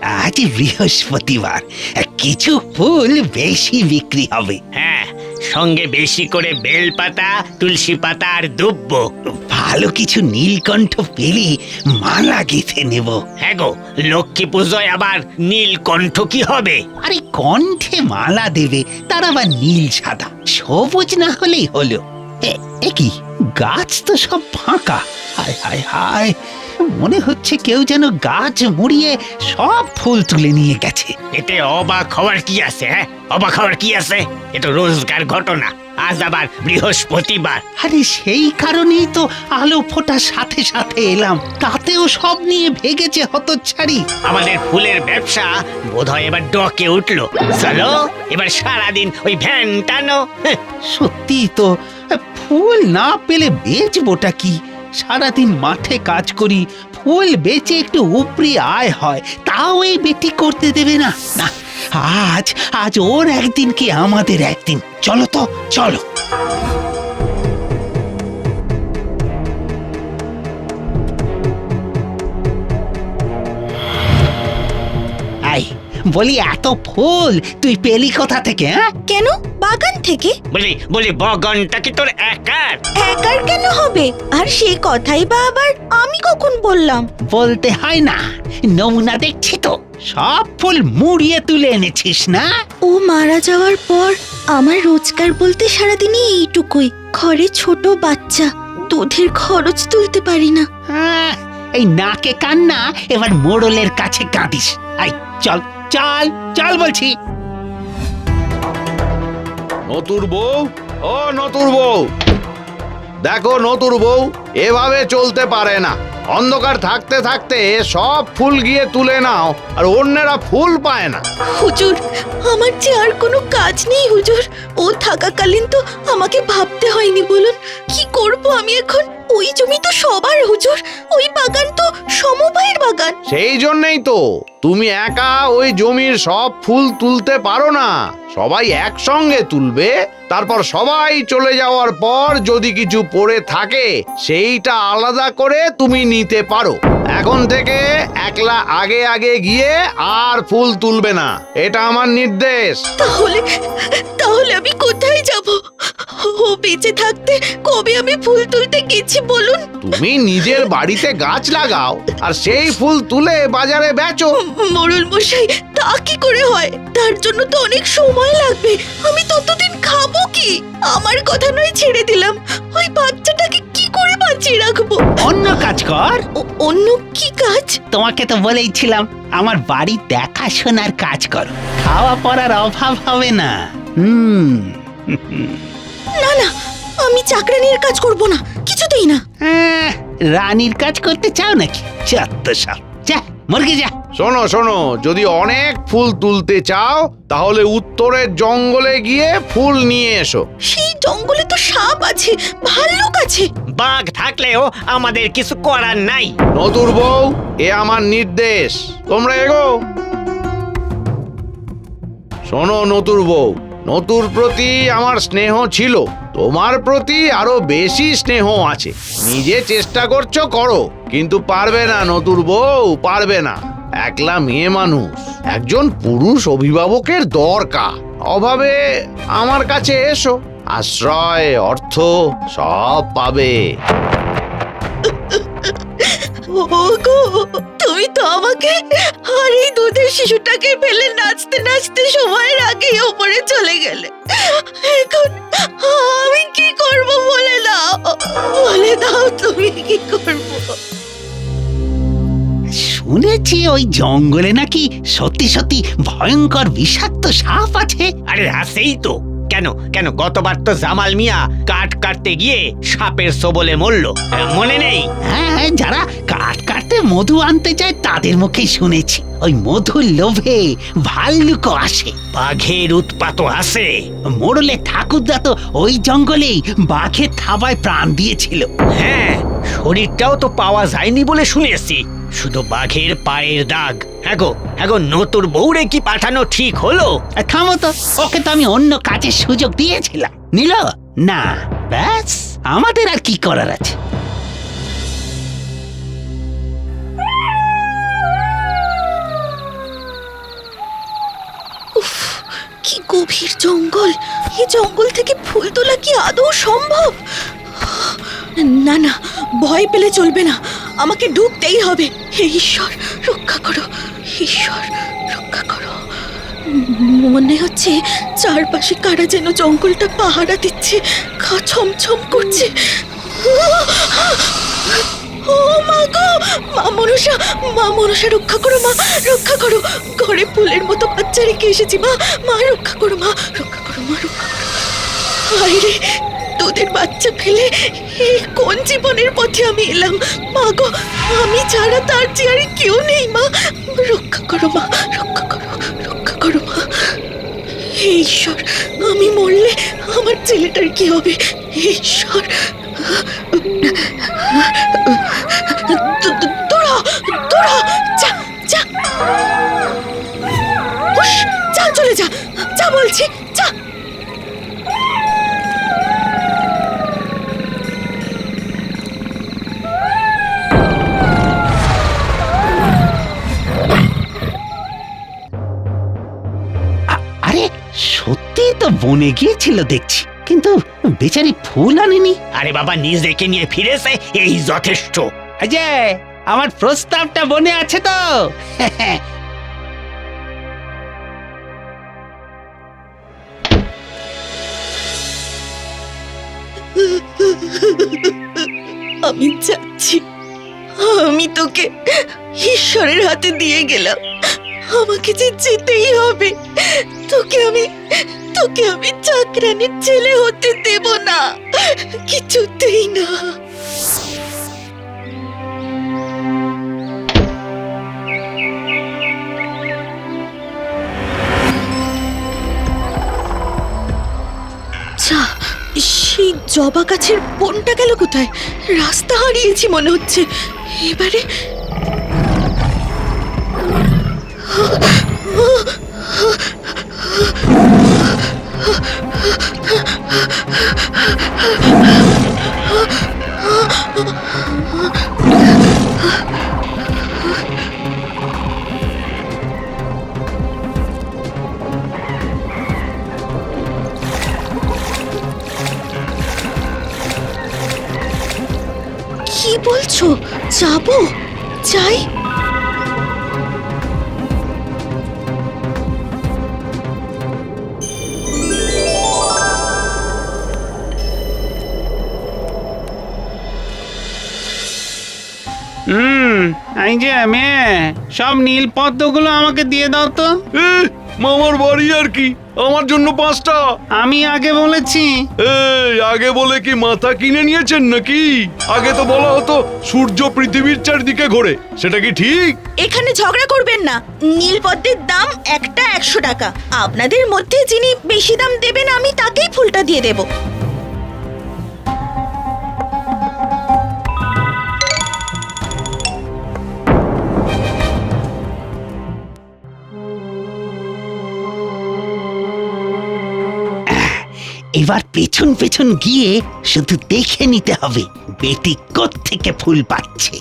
আজ বৃহস্পতিবার, কিছু ফুল বেশি বিক্রি হবে। হ্যাঁ, সঙ্গে বেশি করে বেলপাতা, তুলসী পাতা আর দুব্ব। ভালো কিছু নীলকণ্ঠ পেলে মালা গেঁথে নেব। হ্যাঁ গো, লক্ষ্মী পুজোয় আবার নীলকণ্ঠ কি হবে? আরে কণ্ঠে মালা দেবে, তার আবার নীল সাদা, সবুজ না হলেই হলো। এ কি, গাছ তো সব ফাঁকা। হায় হায় হায়, মনে হচ্ছে কেউ যেন গাছ মুড়িয়ে সব ফুল তুলে নিয়ে গেছে। এতে অবাক হওয়ার কি আছে? হ্যাঁ, অবাক হওয়ার কি আছে? এ তো রোজকার ঘটনা। আজ আবার বৃহস্পতিবার। আরে সেই কারণেই তো আলো ফোটার সাথে সাথে এলাম, তাতেও সব নিয়ে ভেগেছে হতচ্ছাড়ি। আমাদের ফুলের ব্যবসা বোধহয় এবার ডকে উঠলো। চলো এবার সারাদিন ওই ভ্যান টানো। সত্যি তো, ফুল না পেলে বেচবোটা কি? সারাদিন মাঠে কাজ করি, ফুল বেচে একটু উপরি আয় হয়, তাও এই বেটি করতে দেবে না। না, আজ আজ ওর একদিন কি আমাদের একদিন। চলো তো, চলো। আই বলি, এত ফুল তুই পেলি কোথা থেকে? হ্যাঁ, কেন বাগান থেকে? বলি বগনটা কি তোর একার? একার কেন হবে? আর সেই কথাই বা আবার আমি কখন বললাম? বলতে হয় না, নমুনা দেখছি তো, সব ফুল মুড়িয়ে তুলে এনেছিস না? ও মারা যাওয়ার পর আমার রোজগার বলতে সারাদিনই এইটুকুই। ঘরে ছোট বাচ্চা, দুধের খরচ তুলতে পারি না। হ্যাঁ, এই নাকে কান্না এবার মোড়লের কাছে কাঁদিস। আই চল চল চল বলছি। নতুর বউ, ও নতুর বউ, দেখো নতুর বউ, এভাবে চলতে পারে না। অন্ধকার থাকতে থাকতে সব ফুল গিয়ে তুলে নাও, আর অন্যেরা ফুল পায় না। হুজুর, আমার যে আর কোনো কাজ নেই হুজুর। ও থাকাকালীন তো আমাকে ভাবতে হয়নি বলুন। কি করব আমি এখন? ওই জমি তো সবার হুজুর, ওই বাগান তো সমবায়ের বাগান। সেই জন্যই তো তুমি একা ওই জমির সব ফুল তুলতে পারো না। সবাই একসঙ্গে তুলবে, তারপর সবাই চলে যাওয়ার পর যদি কিছু পড়ে থাকে সেইটা আলাদা করে তুমি নিতে পারো। এখন থেকে একলা আগে আগে গিয়ে আর ফুল তুলবে না, এটা আমার নির্দেশ। তাহলে তাহলে আমি কোথায় যাব? ও বেঁচে থাকতে কবে আমি ফুল তুলতে গেছি বলুন? তুমি নিজের বাড়িতে গাছ লাগাও আর সেই ফুল তুলে বাজারে বেচো। মোড়ল মশাই, তা কি করে হয়? তার জন্য তো অনেক সময় লাগবে। আমি ততদিন খাবো কি? আমার কথা নয় ছেড়ে দিলাম, ওই বাচ্চাটাকে কি করে বাঁচিয়ে রাখবো? অন্য কাজ কর। অন্য কি কাজ? তোমাকে তো বলেইছিলাম আমার বাড়ি দেখাশোনার কাজ করো, খাওয়া পড়ার অভাব হবে না। না না, আমি চাকরানির কাজ করব না, কিছুতেই না। রানীর কাজ করতে চাও নাকি? যত সব, যা মুরগি যা। শোনো শোনো, যদি অনেক ফুল তুলতে চাও তাহলে উত্তরের জঙ্গলে গিয়ে ফুল নিয়ে এসো। সেই জঙ্গলে তো সাপ আছে, ভাল্লুক আছে। বাঘ থাকলেও আমাদের কিছু করার নাই। নতুর বউ, এ আমার নির্দেশ, তোমরা এগো। শোনো নতুর বউ, নতুর প্রতি আমার স্নেহ ছিল, তোমার প্রতি আরো বেশি স্নেহ আছে। নিজে চেষ্টা করছো করো, কিন্তু পারবে না নতুর বউ, পারবে না। একলা মেয়ে মানুষ, একজন পুরুষ অভিভাবকের দরকার। অভাবে আমার কাছে এসো, আশ্রয় অর্থ সব পাবে। ওগো, তুমি তো আমাকে আর এই দুধের শিশুটাকে ফেলে নাচতে নাচতে সময়ের আগেই ওপরে চলে গেলে। এখন আমি কি করব বলে দাও, বলে দাও তুমি কি করব? শুনেছি ওই জঙ্গলে নাকি সত্যি সত্যি ভয়ঙ্কর বিষাক্ত সাপ আছে। আরে আছেই তো। কেন কেন গতবার তো জামাল মিয়া কাঠ কাটতে গিয়ে সাপের সবলে মরল, মনে নেই? হ্যাঁ, যারা কাঠ কাটতে মধু আনতে যায় তাদের মুখেই শুনেছি ওই মধুর লোভে ভাল্লুকও আসে। বাঘের উৎপাতও আছে। মোড়লে ঠাকুরদা তো ওই জঙ্গলেই বাঘের থাবায় প্রাণ দিয়েছিল। হ্যাঁ, শরীরটাও তো পাওয়া যায়নি বলে শুনেছি, শুধু বাঘের পায়ের দাগ। হ্যাঁ গো, নতুর বউরে কি পাঠানো ঠিক হলো? থামো তো, ওকে তো আমি অন্য কাজের সুযোগ দিয়েছিলাম, নিল না। ব্যাস, আমাদের আর কি করার আছে? গভীর জঙ্গল, এই জঙ্গল থেকে ফুল তোলা কি আদৌ সম্ভব? না না, ভয় পেলে চলবে না, আমাকে ঢুকতেই হবে। হে ঈশ্বর রক্ষা করো, ঈশ্বর রক্ষা করো। মনে হচ্ছে চারপাশে কারা যেন জঙ্গলটা পাহারা দিচ্ছে, গা ছমছম করছে। ও মা গো, মা মনসা রক্ষা করো, মা রক্ষা করো। ঘরে ফুলের মতো বাচ্চা রেখে এসেছি, মা রক্ষা করো, মা রক্ষা করো, মা রক্ষা করো। আরে তোদের বাচ্চা ফেলে এই কোন জীবনের পথে আমি এলাম? মা গো, আমি ছাড়া তার যে আর কেউ নেই, মা রক্ষা করো, মা রক্ষা করো, রক্ষা করো মা। হে ঈশ্বর, আমি মরলে আমার ছেলেটার কি হবে? হে ঈশ্বর, তোরা তোরা যা যা, যা, চলে যা, যা বলছি, যা। আরে সত্যি তো বনে গিয়েছিল দেখছি, কিন্তু বেচারি ফুল আনেনি। আরে বাবা, নিজেকে নিয়ে ফিরেছে, এই যথেষ্ট। অজয়, আমার প্রস্তাবটা বনে আছে তো? আমি যাচ্ছি, আমি তোকে ঈশ্বরের হাতে দিয়ে গেলাম, আমাকে যে যেতেই হবে। তোকে আমি চাকরানির ছেলে হতে দেব না, কিছুতেই না। যা, সেই জবা গাছের বনটা গেল কোথায়? রাস্তা হারিয়েছি মনে হচ্ছে। এবারে কি বলছো? যাবো? যাই? এই যে মেয়ে, সব নীল পদ্মগুলো আমাকে দিয়ে দাও তো। মামার বাড়ি আর কি, আমার জন্য 5টা। আমি আগে বলেছি। এই আগে বলে কি মাথা কিনে নিয়েছেন নাকি? আগে তো বলা হতো সূর্য পৃথিবীর চারদিকে ঘোরে, সেটা কি ঠিক? এখানে ঝগড়া করবেন না। নীলপদ্মের দাম একটা 100 টাকা। আপনাদের মধ্যে যিনি বেশি দাম দেবেন, আমি তাকেই ফুলটা দিয়ে দেব। এবার পেছন পেছন গিয়ে শুধু দেখে নিতে হবে বেটি কোত্থেকে ফুল পাচ্ছে।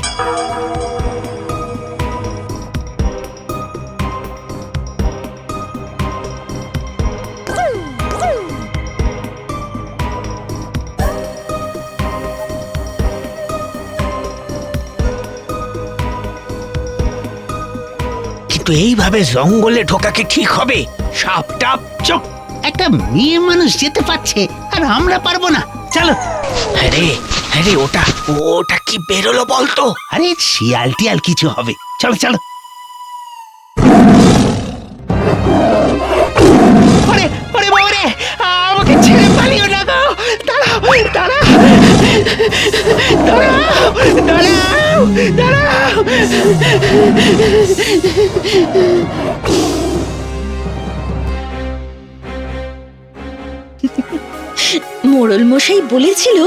কিন্তু এইভাবে জঙ্গলে ঢোকা কি ঠিক হবে? সাপ টাপ চোখ। একটা মেয়ে মানুষ যেতে পারছে আর আমরা পারবো না। চলো। আরে ওটা কি বেরোলো বলতো? আরে শিয়াল টিয়াল কিছু হবে, চলো চলো। ওরে ওরে বাবারে, আমাকে ছেড়ে পালিও না গো। দাঁড়াও দাঁড়াও দাঁড়াও দাঁড়াও দাঁড়াও। মোড়ল মশাই বলেছিল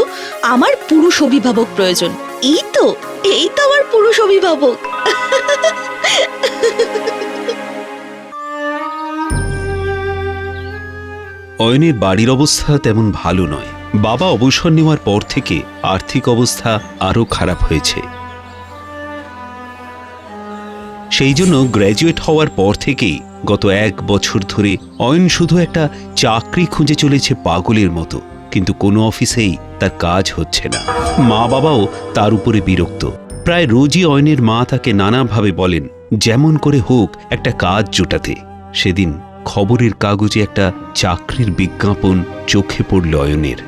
আমার পুরুষ অভিভাবক প্রয়োজন। এই তো আমার পুরুষ অভিভাবক। অয়নের বাড়ির অবস্থা তেমন ভালো নয়। বাবা অবসর নেওয়ার পর থেকে আর্থিক অবস্থা আরো খারাপ হয়েছে। সেই জন্য গ্র্যাজুয়েট হওয়ার পর থেকেই গত 1 বছর ধরে অয়ন শুধু একটা চাকরি খুঁজে চলেছে পাগলের মতো, কিন্তু কোনো অফিসেই তার কাজ হচ্ছে না। মা বাবাও তার উপরে বিরক্ত। প্রায় রোজই অয়নের মা তাকে নানাভাবে বলেন যেমন করে হোক একটা কাজ জোটাতে। সেদিন খবরের কাগজে একটা চাকরির বিজ্ঞাপন চোখে পড়ল অয়নের।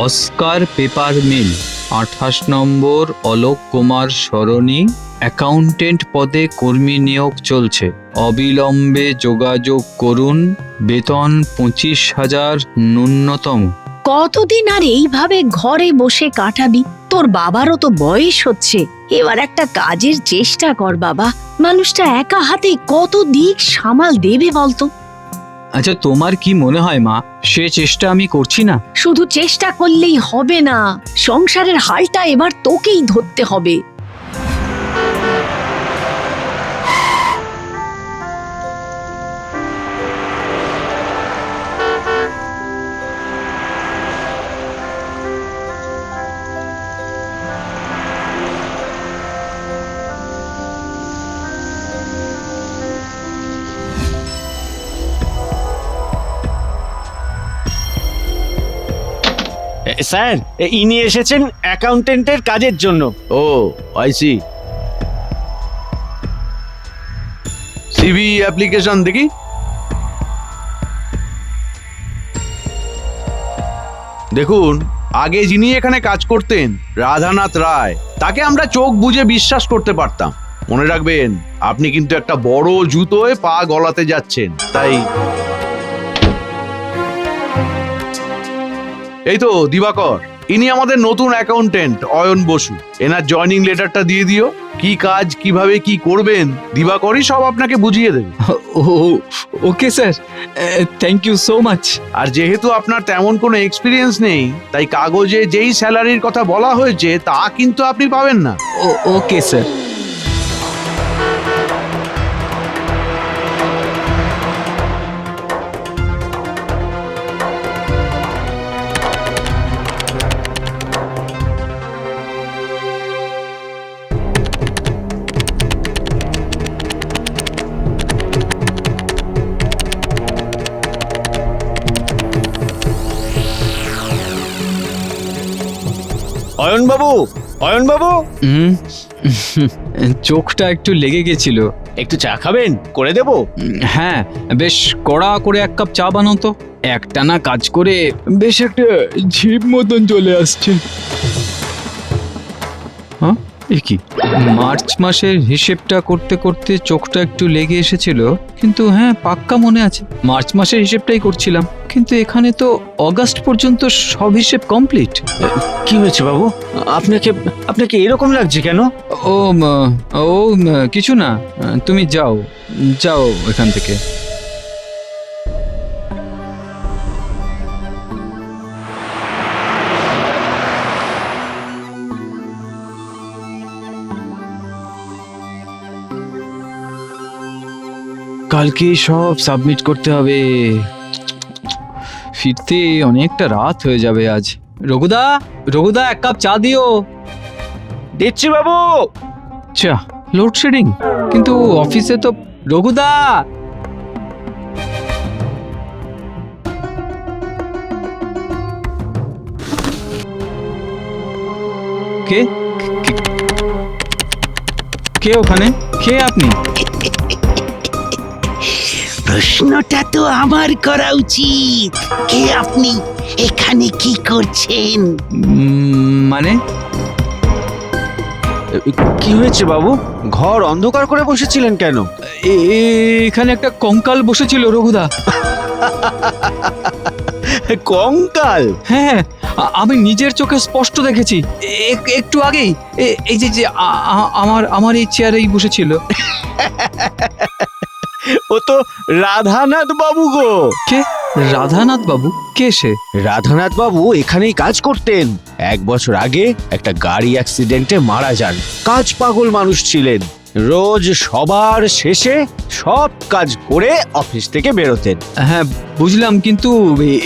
অস্কার পেপার মিল 28 নম্বর অলোক কুমার সরণি, অ্যাকাউন্টেন্ট পদে কর্মী নিয়োগ চলছে, অবিলম্বে যোগাযোগ করুন, বেতন 25,000 ন্যূনতম। কতদিন আর এইভাবে ঘরে বসে কাটাবি? তোর বাবারও তো বয়স হচ্ছে, এবার একটা কাজের চেষ্টা কর বাবা। মানুষটা একা হাতে কত দিক সামাল দেবে বলতো? আচ্ছা, তোমার কি মনে হয় মা, সে চেষ্টা আমি করছি না? শুধু চেষ্টা করলেই হবে না, সংসারের হালটা এবার তোকেই ধরতে হবে। স্যার, ইনি এসেছেন অ্যাকাউন্টেন্টের কাজের জন্য। ও আইসি। সিভি অ্যাপ্লিকেশন দেখি। দেখুন, আগে যিনি এখানে কাজ করতেন রাধানাথ রায়, তাকে আমরা চোখ বুজে বিশ্বাস করতে পারতাম। মনে রাখবেন, আপনি কিন্তু একটা বড় জুতোয় পা গলাতে যাচ্ছেন। তাই এই তো দিবাকর, ইনি আমাদের নতুন অ্যাকাউন্টেন্ট অয়ন বসু। এনার জয়নিং লেটারটা দিয়ে দিও। কি কাজ কিভাবে কি করবেন দিবাকরই সব আপনাকে বুঝিয়ে দেবে। ও okay sir, thank you so much. আর যেহেতু আপনার তেমন কোনো এক্সপিরিয়েন্স নেই, তাই কাগজে যেই স্যালারির কথা বলা হয়েছে তা কিন্তু আপনি পাবেন না। Okay sir. অয়ন বাবু, অয়ন বাবু, চোখটা একটু লেগে গেছিল। একটু চা খাবেন? করে দেব? হ্যাঁ, বেশ কড়া করে 1 কাপ চা বানাও তো। একটানা কাজ করে বেশ একটা ঝিপ মতন চলে আসছে। হ্যাঁ, এ কি? মার্চ মাসের হিসেবটা করতে করতে চোখটা একটু লেগে এসেছিল, কিন্তু হ্যাঁ পাক্কা মনে আছে মার্চ মাসের হিসেবটাই করছিলাম। কিন্তু এখানে তো অগাস্ট পর্যন্ত সব হিসেব কমপ্লিট। কি হয়েছে বাবু? আপনাকে আপনাকে এরকম লাগছে কেন? কিছু না, তুমি যাও যাও এখান থেকে। কালকে সব সাবমিট করতে হবে, ফিরতে অনেকটা রাত হয়ে যাবে আজ। রঘুদা, রঘুদা 1 কাপ চা দিও। দিচ্ছি বাবু। চা, লোডশেডিং, কিন্তু অফিসে তো। রঘুদা, কে কে- কে ওখানে? কে আপনি? প্রশ্নটা তো আমার করা উচিত। কে আপনি? এখানে কি করছেন? মানে কি হয়েছে বাবু? ঘর অন্ধকার করে বসেছিলেন কেন? এখানে একটা কঙ্কাল বসেছিল রঘুদা। কঙ্কাল? হ্যাঁ, আমি নিজের চোখে স্পষ্ট দেখেছি। একটু আগেই এই যে আমার এই চেয়ারেই বসেছিল। ও তো রাধানাথ বাবু গো। কে রাধানাথ বাবু? কে সে? রাধানাথ বাবু এখানেই কাজ করতেন। 1 বছর আগে একটা গাড়ি অ্যাক্সিডেন্টে মারা যান। কাজ পাগল মানুষ ছিলেন। রোজ সবার শেষে সব কাজ করে অফিস থেকে বেরোতেন। হ্যাঁ বুঝলাম, কিন্তু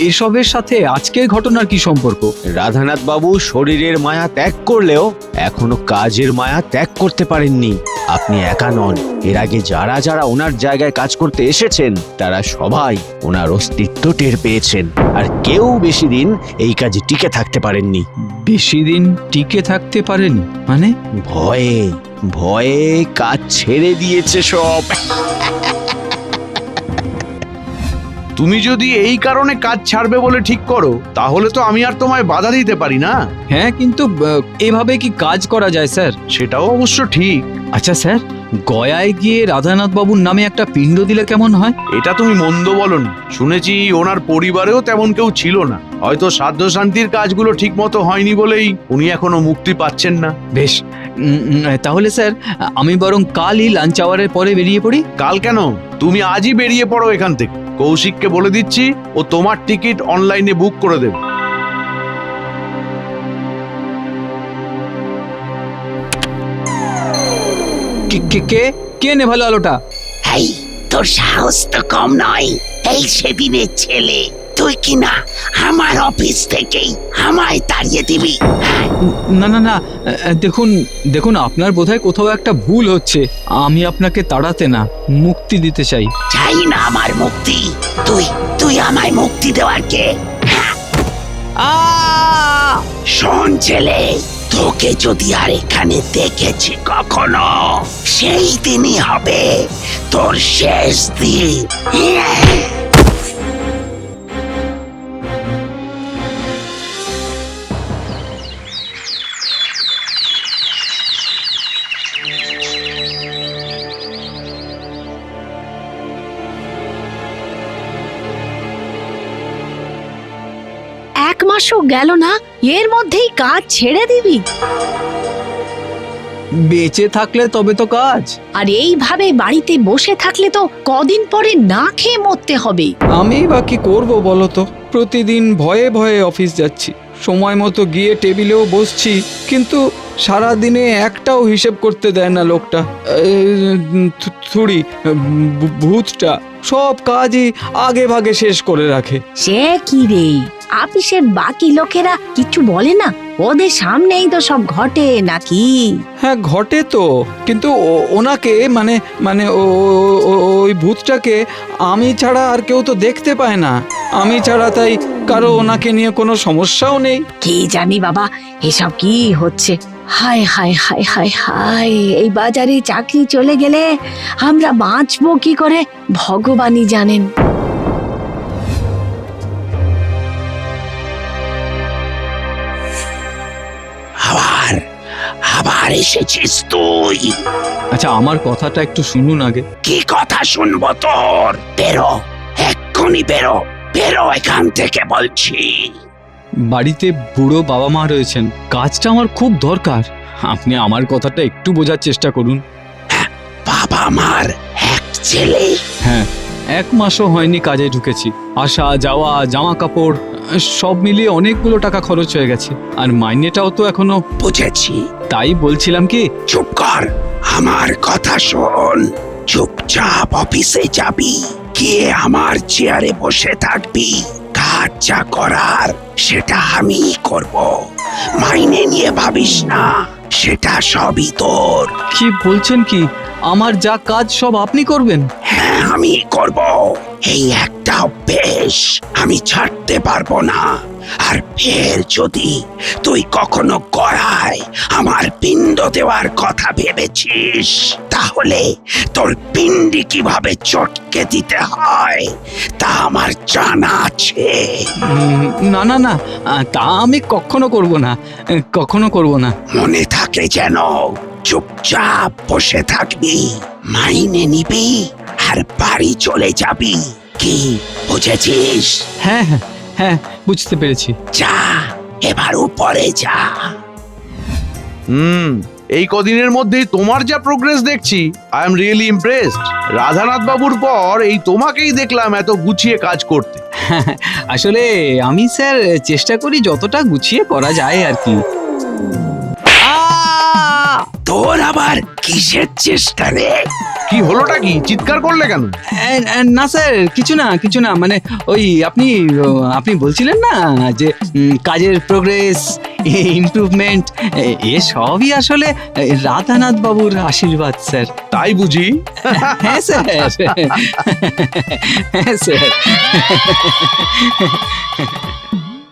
এসবের সাথে আজকের ঘটনার কি সম্পর্ক? রাধানাথ বাবু শরীরের মায়া ত্যাগ করলেও এখনো কাজের মায়া ত্যাগ করতে পারেননি। আপনি একা নন, এর আগে যারা যারা ওনার জায়গায় কাজ করতে এসেছেন তারা সবাই ওনার অস্তিত্ব টের পেয়েছেন, আর কেউ বেশি দিন এই কাজে টিকে থাকতে পারেননি। বেশি দিন টিকে থাকতে পারেনি মানে? ভয়ে ভয়ে কাজ ছেড়ে দিয়েছে সব। তুমি যদি এই কারণে কাজ ছাড়বে বলে ঠিক করো, তাহলে তো আমি আর তোমায় বাধা দিতে পারি না। হ্যাঁ, কিন্তু এভাবে কি কাজ করা যায় স্যার? সেটাও অবশ্য ঠিক। আচ্ছা স্যার, গয়ায় গিয়ে রাধানাথ বাবুর নামে একটা পিণ্ড দিলে কেমন হয়? এটা তুমি মন্দ বলনি। শুনেছি ওনার পরিবারেও তেমন কেউ ছিল না, হয়তো সাধ্য শান্তির কাজগুলো ঠিক মতো হয়নি বলেই উনি এখনো মুক্তি পাচ্ছেন না। বেশ, তাহলে স্যার আমি বরং কালই লাঞ্চ আওয়ারের পরে বেরিয়ে পড়ি। কাল কেন, তুমি আজই বেরিয়ে পড়ো এখান থেকে। কৌশিককে বলে দিচ্ছি, ও তোমার টিকিট অনলাইনে বুক করে দেবে। কে নেভালো আলোটা? এই তোর সাহস তো কম নয়। এই সেদিনের ছেলে, তুই কি না আমার অফিস থেকেই আমায় তাড়িয়ে দিবি? না না না, দেখুন আপনার বোধহয় কোথাও একটা ভুল হচ্ছে। আমি আপনাকে তাড়াতে না, মুক্তি দিতে চাই। চাই না আমার মুক্তি। তুই আমায় মুক্তি দেওয়ার কে? শোন ছেলে, তোকে যদি আর এখানে দেখেছি কখনো, সেই দিনই হবে তোর শেষ দিন। এক মাসও গেল না, এর মধ্যেই কাজ ছেড়ে দিবি? বেঁচে থাকলে তবে তো কাজ। আর এইভাবে বাড়িতে বসে থাকলে তো কদিন পরে না খেয়ে মরতে হবে। আমি বা কি করবো বলো তো? প্রতিদিন ভয়ে ভয়ে অফিস যাচ্ছি, সময় মতো গিয়ে টেবিলেও বসছি, কিন্তু সারা দিনে একটাও হিসেব করতে দেয় না লোকটা। থুড়ি ভূতটা সব কাজই আগে ভাগে শেষ করে রাখে। সে কি রে, অফিসের বাকি লোকেরা কিছু বলে না? ওদের সামনেই তো সব ঘটে নাকি? হ্যাঁ ঘটে তো, কিন্তু ওনাকে মানে মানে ওই ভূতটাকে আমি ছাড়া আর কেউ তো দেখতে পায় না। আমি ছাড়া তাই কারো ওনাকে নিয়ে কোনো সমস্যাও নেই। কি জানি বাবা, এসব কি হচ্ছে? হায় হায় হায় হায় হায়, এই বাজারে চাকরি চলে গেলে আমরা বাঁচবো কি করে ভগবানই জানেন। আবার এসেছিস তুই? আচ্ছা আমার কথাটা একটু শুনুন আগে। কি কথা শুনবো তোর? বেরো, এক্ষুনি বেরো, বেরো এখান থেকে বলছি। বাড়িতে বুড়ো বাবা মা রয়েছেন, কাজটা আমার খুব দরকার। আপনি আমার কথাটা একটু বোঝার চেষ্টা করুন। বাবা মার এক ছেলে? হ্যাঁ, 1 মাসও হয়নি কাজে ঢুকেছি। আসা যাওয়া, জামা কাপড় সব মিলিয়ে অনেকগুলো টাকা খরচ হয়ে গেছে, আর মাইনেটাও তো এখনো। বুঝেছি। তাই বলছিলাম কি, চুপ কর, আমার কথা শোন। চুপচাপ অফিসে যাবি, গিয়ে আমার চেয়ারে বসে থাকবি। কাজ যা করার সেটা আমিই করব। মাইনে নিয়ে ভাবিস না, সেটা সবই তোর। কি বলছেন কি? আমার যা কাজ সব আপনি করবেন? হ্যাঁ আমি করব। এই একটা অভ্যেস আমি ছাড়তে পারবো না। আর ফের যদি তুই কখনো গড়ায় আমার পিণ্ড দেওয়ার কথা ভেবেছিস, তাহলে তোর পিণ্ডি কিভাবে চটকে দিতে হয় তা আমার জানা আছে। না না না, তা আমি কখনো করব না, কখনো করব না। মনে থাকে যেন। চুপচাপ বসে থাকবি, মাইনে নিবি আর বাড়ি চলে যাবি। কি বুঝেছিস? হ্যাঁ হ্যাঁ হ্যাঁ, বুঝতে পেরেছি। যা, এবার উপরে যা। এই কদিনের মধ্যেই তোমার যা প্রোগ্রেস দেখছি, I am really impressed. Radhanath বাবুর পর এই তোমাকেই দেখলাম এত গুছিয়ে কাজ করতে। আসলে আমি স্যার চেষ্টা করি যতটা গুছিয়ে করা যায় আর কি। তোর আবার কিসের চেষ্টা রে? কি হলোটা কি, চিৎকার করলে কেন? না স্যার, কিছু না, মানে ওই আপনি বলছিলেন না যে কাজের প্রোগ্রেস, ইমপ্রুভমেন্ট, এ সবই আসলে রাধানাথ বাবুর আশীর্বাদ স্যার। তাই বুঝি? হ্যাঁ স্যার, হ্যাঁ স্যার।